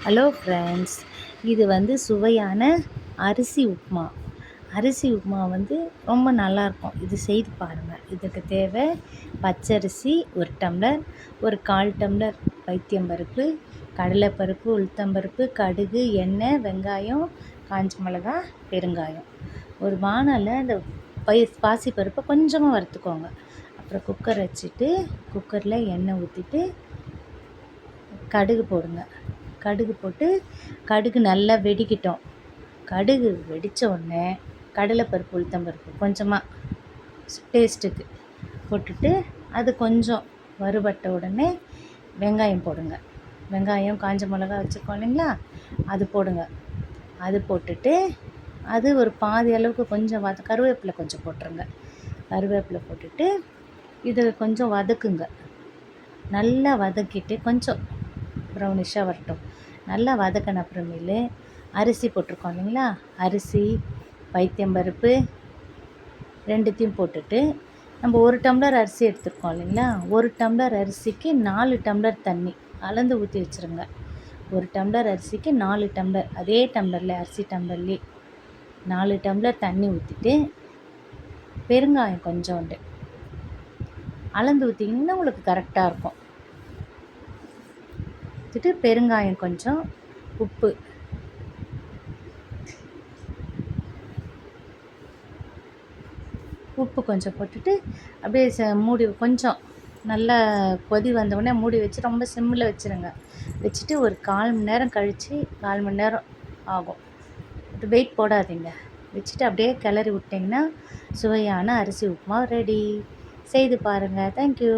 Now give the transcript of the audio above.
Hello friends, இது வந்து சுவையான அரிசி உப்புமா. அரிசி உப்புமா வந்து ரொம்ப நல்லாயிருக்கும். இது செய்து பாருங்கள். இதுக்கு தேவை பச்சரிசி 1 டம்ளர், ஒரு 1/4 டம்ளர் பைத்தியம்பருப்பு, கடலைப்பருப்பு, உளுத்தம்பருப்பு, கடுகு, எண்ணெய், வெங்காயம், காஞ்ச மிளகா, பெருங்காயம். ஒரு வாணலில் இந்த பாசிப்பருப்பை கொஞ்சமாக வறுத்துக்கோங்க. அப்புறம் குக்கர் வச்சுட்டு குக்கரில் எண்ணெய் ஊற்றிட்டு கடுகு போடுங்க. கடுகு போட்டு கடுகு நல்லா வெடிக்கட்டும். கடுகு வெடித்த உடனே கடலைப்பருப்பு, உளுத்தம்பருப்பு கொஞ்சமாக டேஸ்ட்டுக்கு போட்டுட்டு அது கொஞ்சம் வறுபட்ட உடனே வெங்காயம் போடுங்க. வெங்காயம், காஞ்ச மிளகா வச்சுருக்கோம் இல்லைங்களா, அது போடுங்க. அது போட்டுட்டு அது ஒரு பாதி அளவுக்கு கொஞ்சம் கருவேப்பிலை கொஞ்சம் போட்டுருங்க. கருவேப்பிலை போட்டுட்டு இதை கொஞ்சம் வதக்குங்க. நல்லா வதக்கிட்டு கொஞ்சம் ப்ரௌனிஷாக வரட்டும். நல்லா வதக்கின அப்புறமேலு அரிசி போட்டிருக்கோம் இல்லைங்களா, அரிசி, பைத்தியம்பருப்பு ரெண்டுத்தையும் போட்டுட்டு நம்ம 1 டம்ளர் அரிசி எடுத்துருக்கோம் இல்லைங்களா, 1 டம்ளர் அரிசிக்கு 4 டம்ளர் தண்ணி அளந்து ஊற்றி வச்சுருங்க. 1 டம்ளர் அரிசிக்கு 4 டம்ளர், அதே டம்ளரில் அரிசி டம்ளர்லேயே 4 டம்ளர் தண்ணி ஊற்றிட்டு பெருங்காயம் கொஞ்சோண்டு அளந்து ஊற்றிங்கன்னா உங்களுக்கு கரெக்டாக இருக்கும். ஊற்றிட்டு பெருங்காயம் கொஞ்சம், உப்பு, கொஞ்சம் போட்டுட்டு அப்படியே மூடி கொஞ்சம் நல்லா கொதி வந்தவுடனே மூடி வச்சு ரொம்ப சிம்மில் வச்சுருங்க. வச்சுட்டு ஒரு 1/4 மணி நேரம் கழித்து 1/4 மணி நேரம் ஆகும். வெயிட் போடாதீங்க. வச்சுட்டு அப்படியே கிளறி விட்டிங்கன்னா சுவையான அரிசி உப்புமா ரெடி. செய்து பாருங்கள். தேங்க்யூ.